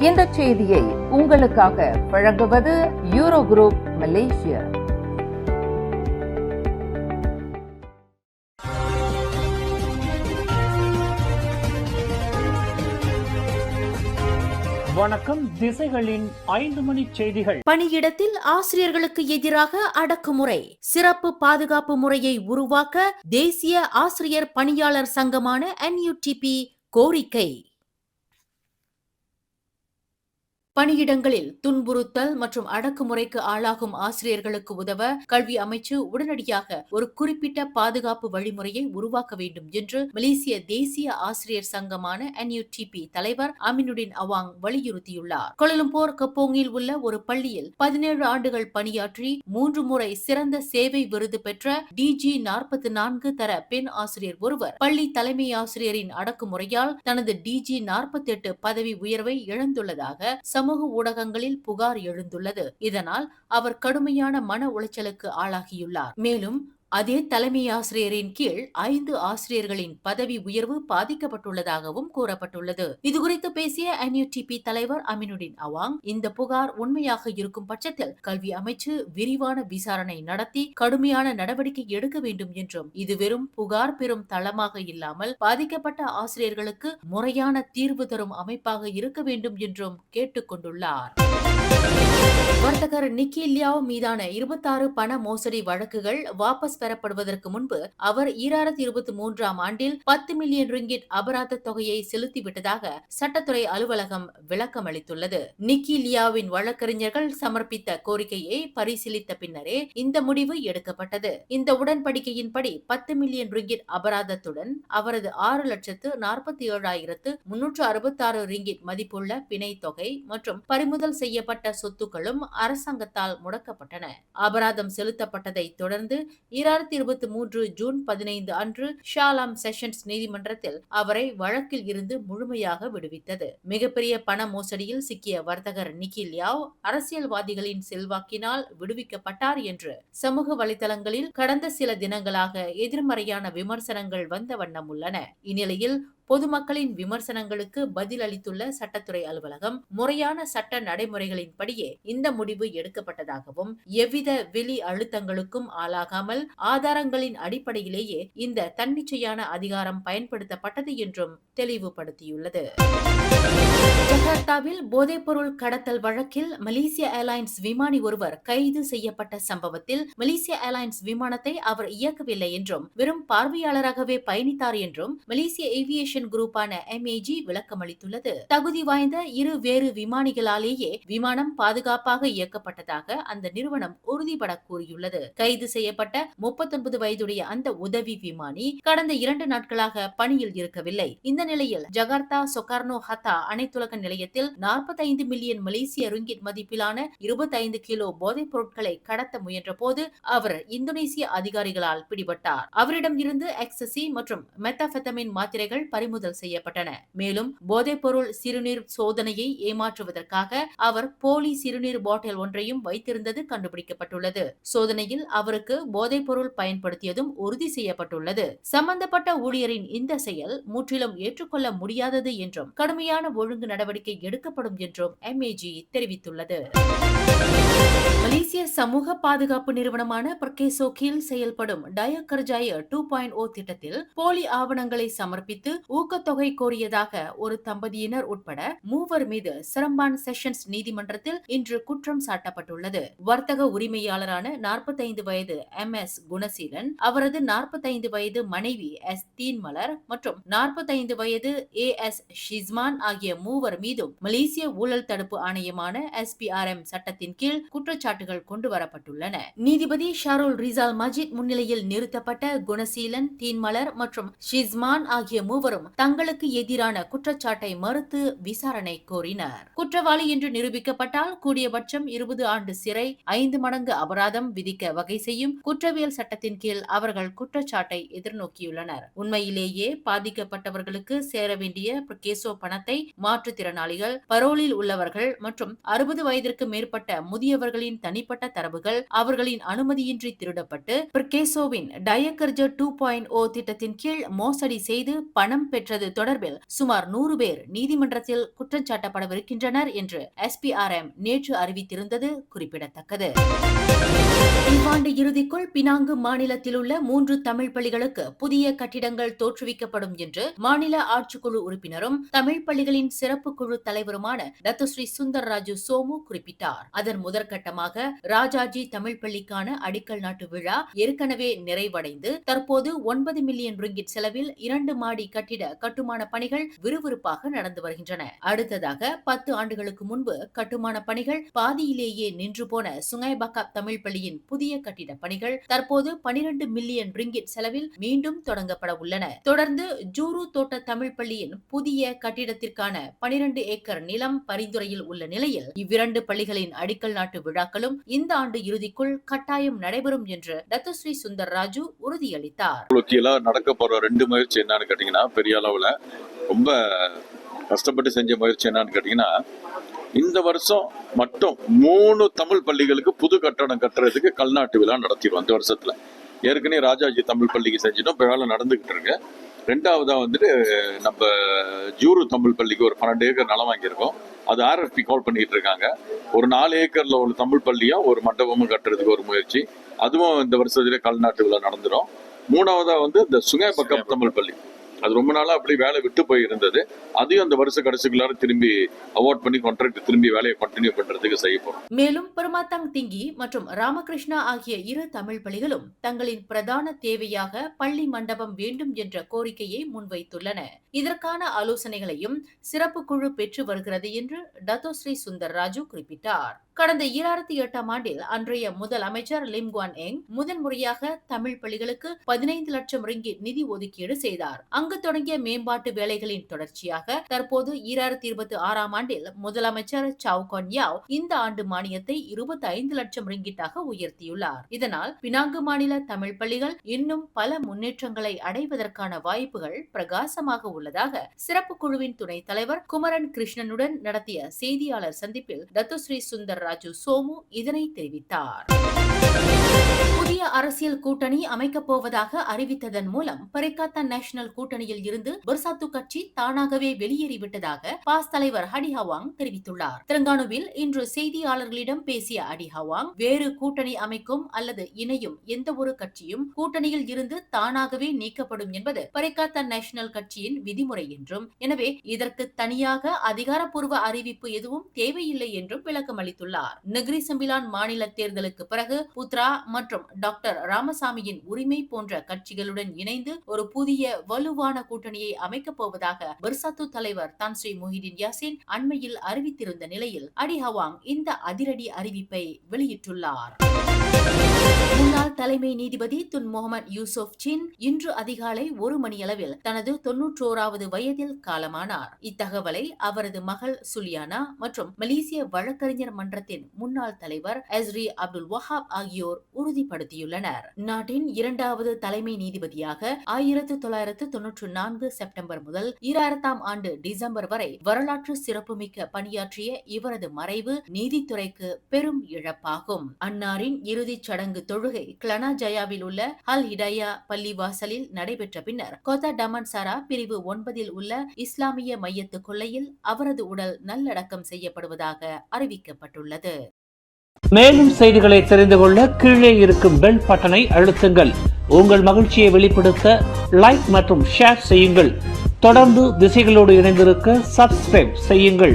இந்த செய்தியை உங்களுக்காக வழங்குவது யூரோ குரூப் மலேசியா. வணக்கம். திசைகளின் 5 மணி செய்திகள். பணியிடத்தில் ஆசிரியர்களுக்கு எதிராக அடக்குமுறை, சிறப்பு பாதுகாப்பு முறையை உருவாக்க தேசிய ஆசிரியர் பணியாளர் சங்கமான NUTP கோரிக்கை. பணியிடங்களில் துன்புறுத்தல் மற்றும் அடக்குமுறைக்கு ஆளாகும் ஆசிரியர்களுக்கு உதவ கல்வி அமைச்சு உடனடியாக ஒரு குறிப்பிட்ட பாதுகாப்பு வழிமுறையை உருவாக்க வேண்டும் என்று மலேசிய தேசிய ஆசிரியர் சங்கமான NUTP தலைவர் அமினுடின் அவாங் வலியுறுத்தியுள்ளார். கோலாலம்பூர் கப்போங்கில் உள்ள ஒரு பள்ளியில் 17 ஆண்டுகள் பணியாற்றி 3 முறை சிறந்த சேவை விருது பெற்ற DG 44 தர பெண் ஆசிரியர் ஒருவர் பள்ளி தலைமை ஆசிரியரின் அடக்குமுறையால் தனது DG 48 பதவி உயர்வை இழந்துள்ளதாக சமூக ஊடகங்களில் புகார் எழுந்துள்ளது. இதனால் அவர் கடுமையான மன உளைச்சலுக்கு ஆளாகியுள்ளார். மேலும் அதே தலைமை ஆசிரியரின் கீழ் 5 ஆசிரியர்களின் பதவி உயர்வு பாதிக்கப்பட்டுள்ளதாகவும் கூறப்பட்டுள்ளது. இதுகுறித்து பேசிய NUTP தலைவர் அமினுடின் அவாங், இந்த புகார் உண்மையாக இருக்கும் பட்சத்தில் கல்வி அமைச்சு விரிவான விசாரணை நடத்தி கடுமையான நடவடிக்கை எடுக்க வேண்டும் என்றும், இது வெறும் புகார் பெறும் தளமாக இல்லாமல் பாதிக்கப்பட்ட ஆசிரியர்களுக்கு முறையான தீர்வு தரும் அமைப்பாக இருக்க வேண்டும் என்றும் கேட்டுக் கொண்டுள்ளார். வர்த்தகர் நிக்கி லியாவ் மீதான 26 பண மோசடி வழக்குகள் வாபஸ் பெறப்படுவதற்கு முன்பு அவர் 2023ஆம் ஆண்டில் 10 மில்லியன் ரிங்கிட் அபராத தொகையை செலுத்திவிட்டதாக சட்டத்துறை அலுவலகம் விளக்கம் அளித்துள்ளது. நிக்கி லியாவின் வழக்கறிஞர்கள் சமர்ப்பித்த கோரிக்கையை பரிசீலித்த பின்னரே இந்த முடிவு எடுக்கப்பட்டது. இந்த உடன்படிக்கையின்படி 10 மில்லியன் ரிங்கிட் அபராதத்துடன் அவரது 6,47,366 ரிங்கிட் மதிப்புள்ள பிணை தொகை மற்றும் பறிமுதல் செய்யப்பட்ட சொத்துக்களும் அரசாங்கத்தால் முடக்கப்பட்டன. அபராதம் செலுத்தப்பட்டதை தொடர்ந்து 2023 ஜூன் 15 அன்று ஷாலாம் செஷன்ஸ் நீதிமன்றத்தில் அவரை வழக்கில் இருந்து முழுமையாக விடுவித்தது. மிகப்பெரிய பண மோசடியில் சிக்கிய வர்த்தகர் நிக்கி லியாவ் அரசியல்வாதிகளின் செல்வாக்கினால் விடுவிக்கப்பட்டார் என்று சமூக வலைதளங்களில் கடந்த சில தினங்களாக எதிர்மறையான விமர்சனங்கள் வந்த வண்ணம் உள்ளன. இந்நிலையில் பொதுமக்களின் விமர்சனங்களுக்கு பதில் அளித்துள்ள சட்டத்துறை அலுவலகம், முறையான சட்ட நடைமுறைகளின்படியே இந்த முடிவு எடுக்கப்பட்டதாகவும் எவ்வித வெளி அழுத்தங்களுக்கும் ஆளாகாமல் ஆதாரங்களின் அடிப்படையிலேயே இந்த தன்னிச்சையான அதிகாரம் பயன்படுத்தப்பட்டது என்றும் தெளிவுபடுத்தியுள்ளது. ஜகார்த்தாவில் போதைப்பொருள் கடத்தல் வழக்கில் மலேசிய ஏர்லைன்ஸ் விமானி ஒருவர் கைது செய்யப்பட்ட சம்பவத்தில் மலேசிய ஏர்லைன்ஸ் விமானத்தை அவர் இயக்கவில்லை என்றும் வெறும் பார்வையாளராகவே பயணித்தார் என்றும் மலேசிய ஏவியேஷன் குரூப்பான MAG விளக்கமளித்துள்ளது. தகுதி வாய்ந்த 2 வேறு விமானிகளாலேயே விமானம் பாதுகாப்பாக இயக்கப்பட்டதாக அந்த நிறுவனம் உறுதிபட கூறியுள்ளது. கைது செய்யப்பட்ட 39 வயதுடைய அந்த உதவி விமானி கடந்த 2 நாட்களாக பணியில் இருக்கவில்லை. இந்த நிலையில் ஜகார்த்தா சொகார்னோ ஹத்தா அனைத்துலக நிலையத்தில் 45 மில்லியன் மலேசிய ரிங்கிட் மதிப்பிலான 25 கிலோ போதைப் பொருட்களை கடத்த முயன்ற போது அவர் இந்தோனேசிய அதிகாரிகளால் பிடிபட்டார். அவரிடம் இருந்து எக்ஸசி மற்றும் மெத்தாபெத்தமின் மாத்திரைகள் பறிமுதல் செய்யப்பட்டன. மேலும் போதைப்பொருள் சிறுநீர் சோதனையை ஏமாற்றுவதற்காக அவர் போலி சிறுநீர் பாட்டில் ஒன்றையும் வைத்திருந்தது கண்டுபிடிக்கப்பட்டுள்ளது. சோதனையில் அவருக்கு போதைப்பொருள் பயன்படுத்தியதும் உறுதி செய்யப்பட்டுள்ளது. சம்பந்தப்பட்ட ஊழியரின் இந்த செயல் முற்றிலும் ஏற்றுக்கொள்ள முடியாதது என்றும் கடுமையான ஒழுங்கு நடவடிக்கை எடுக்கப்படும் என்றும் MAG தெரிவித்துள்ளது. மலேசிய சமூக பாதுகாப்பு நிறுவனமான பர்கேசோ கீழ் செயல்படும் டயக்கர்ஜாய 2.0 திட்டத்தில் போலி ஆவணங்களை சமர்ப்பித்து ஊக்கத்தொகை கோரியதாக ஒரு தம்பதியினர் உட்பட 3 மீது சிரம்பான் செஷன்ஸ் நீதிமன்றத்தில் இன்று குற்றம் சாட்டப்பட்டுள்ளது. வர்த்தக உரிமையாளரான 45 வயது MS குணசீலன், அவரது 45 வயது மனைவி S தீன்மலர் மற்றும் 45 வயது AS ஷிஸ்மான் ஆகிய 3 மீதும் மலேசிய ஊழல் தடுப்பு ஆணையமான SPRM சட்டத்தின் கீழ் குற்றச்சாட்டுகள் கொண்டு வரப்பட்டுள்ளன. நீதிபதி ஷாருல் ரிசால் மஜித் முன்னிலையில் நிறுத்தப்பட்ட குணசீலன், தீன்மலர் மற்றும் ஷிஸ்மான் ஆகிய 3 தங்களுக்கு எதிரான குற்றச்சாட்டை மறுத்து விசாரணை கோரினர். குற்றவாளி என்று நிரூபிக்கப்பட்டால் கூடியபட்சம் 20 ஆண்டு சிறை, 5 மடங்கு அபராதம் விதிக்க வகை செய்யும் குற்றவியல் சட்டத்தின் கீழ் அவர்கள் குற்றச்சாட்டை எதிர்நோக்கியுள்ளனர். உண்மையிலேயே பாதிக்கப்பட்டவர்களுக்கு சேர வேண்டிய கேசோ பணத்தை மாற்றுத்திறனாளிகள், பரோலில் உள்ளவர்கள் மற்றும் 60 வயதிற்கு மேற்பட்ட முதியவர்களின் தனிப்பட்ட தரவுகள் அவர்களின் அனுமதியின்றி திருடப்பட்டு பிர்கேசோவின் டயக்கர்ஜ 2.0 திட்டத்தின் கீழ் மோசடி செய்து பணம் பெற்றது தொடர்பில் சுமார் 100 பேர் நீதிமன்றத்தில் குற்றஞ்சாட்டப்படவிருக்கின்றனர் என்று SPRM நேற்று அறிவித்திருந்தது குறிப்பிடத்தக்கது. இவ்வாண்டு இறுதிக்குள் பினாங்கு மாநிலத்தில் உள்ள 3 தமிழ் பள்ளிகளுக்கு புதிய கட்டிடங்கள் தோற்றுவிக்கப்படும் என்று மாநில ஆட்சிக்குழு உறுப்பினரும் தமிழ் பள்ளிகளின் சிறப்பு குழு தலைவருமான டத்தோஸ்ரீ சுந்தர் ராஜு சோமு குறிப்பிட்டார். அதன் முதற்கட்டமாக ராஜாஜி தமிழ் பள்ளிக்கான அடிக்கல் நாட்டு விழா ஏற்கனவே நிறைவடைந்து தற்போது 9 மில்லியன் ரிங்கிட் செலவில் 2 மாடி கட்டிட கட்டுமான பணிகள் விறுவிறுப்பாக நடந்து வருகின்றன. அடுத்ததாக 10 ஆண்டுகளுக்கு முன்பு கட்டுமான பணிகள் பாதியிலேயே நின்று போன சுங்கைபக்காப் தமிழ் பள்ளியின் புதிய கட்டிட பணிகள் தற்போது 12 மில்லியன் ரிங்கிட் செலவில் மீண்டும் தொடங்கப்பட உள்ளன. தொடர்ந்து ஜூரு தோட்ட தமிழ் பள்ளியின் புதிய கட்டிடத்திற்கான 12 ஏக்கர் நிலம் பரிந்துரையில் உள்ள நிலையில் இவ்விரண்டு பள்ளிகளின் அடிக்கல் நாட்டு விழாக்களும் இந்த ஆண்டு இறுதிக்குள் கட்டாயம் நடைபெறும் என்று டத்தோஸ்ரீ சுந்தர் ராஜு உறுதியளித்தார். நடக்க போற 2 முயற்சி என்னன்னு கேட்டீங்கன்னா, பெரிய அளவுல ரொம்ப கஷ்டப்பட்டு செஞ்ச முயற்சி என்னன்னு கேட்டீங்கன்னா, இந்த வருஷம் மட்டும் 3 தமிழ் பள்ளிகளுக்கு புது கட்டடம் கட்டுறதுக்கு கல்நாட்டு விழா நடத்திடுவோம். இந்த வருஷத்துல ஏற்கனவே ராஜாஜி தமிழ் பள்ளிக்கு செஞ்சிட்டோம், இப்போ வேலை நடந்துகிட்டு இருக்கு. 2வதா வந்துட்டு நம்ம ஜூரு தமிழ் பள்ளிக்கு ஒரு 12 ஏக்கர் நிலம் வாங்கியிருக்கோம். அது RFP கால் பண்ணிட்டு இருக்காங்க. ஒரு 4 ஏக்கர்ல ஒரு தமிழ் பள்ளியும் ஒரு மண்டபமும் கட்டுறதுக்கு ஒரு முயற்சி, அதுவும் இந்த வருஷத்துல கல்நாட்டு விழா நடந்துடும். 3வதா வந்து இந்த சுங்கைபக்காப் தமிழ் பள்ளி, அது ரொம்ப நாளா அப்படி வேலை விட்டு போய் இருந்தது. அதையும் அந்த வருஷ கடைசிக்குள்ளார திரும்பி அவார்ட் பண்ணி கான்ட்ராக்ட் திரும்பி வேலையை கண்டினியூ பண்றதுக்கு செய்ய போறோம். மேலும் பெருமாத்தங் திங்கி மற்றும் ராமகிருஷ்ணா ஆகிய 2 தமிழ் பள்ளிகளும் தங்களின் பிரதான தேவையாக பள்ளி மண்டபம் வேண்டும் என்ற கோரிக்கையை முன்வைத்துள்ளன. இதற்கான ஆலோசனைகளையும் சிறப்பு குழு பெற்று வருகிறது என்று டத்தோஸ்ரீ சுந்தர் ராஜு குறிப்பிட்டார். கடந்த 2008ஆம் ஆண்டில் அன்றைய முதல் அமைச்சர் லிம் குவான் எங் முதல் முறையாக தமிழ் பள்ளிகளுக்கு 15 லட்சம் ரிங்கிட் நிதி ஒதுக்கீடு செய்தார். அங்கு தொடங்கிய மேம்பாட்டு வேலைகளின் தொடர்ச்சியாக தற்போது 2026ஆம் ஆண்டில் முதலமைச்சர் சாவ் கொன் யாவ் இந்த ஆண்டு மானியத்தை 25 லட்சம் ரிங்கிட்டாக உயர்த்தியுள்ளார். இதனால் பினாங்கு மாநில தமிழ் பள்ளிகள் இன்னும் பல முன்னேற்றங்களை அடைவதற்கான வாய்ப்புகள் பிரகாசமாக உள்ளதாக சிறப்பு குழுவின் துணைத் தலைவர் குமரன் கிருஷ்ணனுடன் நடத்திய செய்தியாளர் சந்திப்பில் டத்தோஸ்ரீ சுந்தர் ராஜு சோமு இதனை தெரிவித்தார். புதிய அரசியல் கூட்டணி அமைக்கப் போவதாக அறிவித்ததன் மூலம் பரிகாத்தா நேஷனல் கூட்டணியில் இருந்து பெர்சாத்து கட்சி தானாகவே வெளியேறிவிட்டதாக பாஸ் தலைவர் அடி ஹவாங் தெரிவித்துள்ளார். தெலங்கானாவில் இன்று செய்தியாளர்களிடம் பேசிய அடி ஹவாங், வேறு கூட்டணி அமைக்கும் அல்லது இணையும் எந்த ஒரு கட்சியும் கூட்டணியில் இருந்து தானாகவே நீக்கப்படும் என்பது பரிகாத்தா நேஷனல் கட்சியின் விதிமுறை என்றும், எனவே இதற்கு தனியாக அதிகாரப்பூர்வ அறிவிப்பு எதுவும் தேவையில்லை என்றும் விளக்கம் அளித்துள்ளார். நெகிரி சம்பிலான் மாநில தேர்தலுக்கு பிறகு புத்ரா மற்றும் டாக்டர் ராமசாமியின் உரிமை போன்ற கட்சிகளுடன் இணைந்து ஒரு புதிய வலுவான கூட்டணியை அமைக்கப் போவதாக பெர்சாத்து தலைவர் தான் ஸ்ரீ முஹிதீன் யாசின் அண்மையில் அறிவித்திருந்த நிலையில் அடி ஹவாங் இந்த அதிரடி அறிவிப்பை வெளியிட்டுள்ளார். முன்னாள் தலைமை நீதிபதி துன் முகமது யூசுப் சின் இன்று அதிகாலை 1 மணியளவில் தனது 91வது வயதில் காலமானார். இத்தகவலை அவரது மகள் சுலியானா மற்றும் மலேசிய வழக்கறிஞர் மன்றத்தின் முன்னாள் தலைவர் எஸ்ரி அப்துல் வஹாப் ஆகியோர் உறுதிப்படுத்தியுள்ளனர். நாட்டின் 2வது தலைமை நீதிபதியாக 1994 செப்டம்பர் முதல் 2000ஆம் ஆண்டு டிசம்பர் வரை வரலாற்று சிறப்புமிக்க பணியாற்றிய இவரது மறைவு நீதித்துறைக்கு பெரும் இழப்பாகும். அன்னாரின் இறுதிச் சடங்கு தொழுகை கிளனா ஜயாவில் உள்ள அல் ஹிடாயா பள்ளிவாசலில் நடைபெற்ற பின்னர் கொத்தா டமன்சாரா பிரிவு 9இல் உள்ள இஸ்லாமிய மையத்து கொல்லையில் அவரது உடல் நல்லடக்கம் செய்யப்படுவதாக அறிவிக்கப்பட்டுள்ளது. மேலும் செய்திகளை தெரிந்து கொள்ள கீழே இருக்கும் பெல் பட்டனை அழுத்துங்கள். உங்கள் மகிழ்ச்சியை வெளிப்படுத்த லைக் மற்றும் ஷேர் செய்யுங்கள். தொடர்ந்து திசைகளோடு இணைந்திருக்க சப்ஸ்கிரைப் செய்யுங்கள்.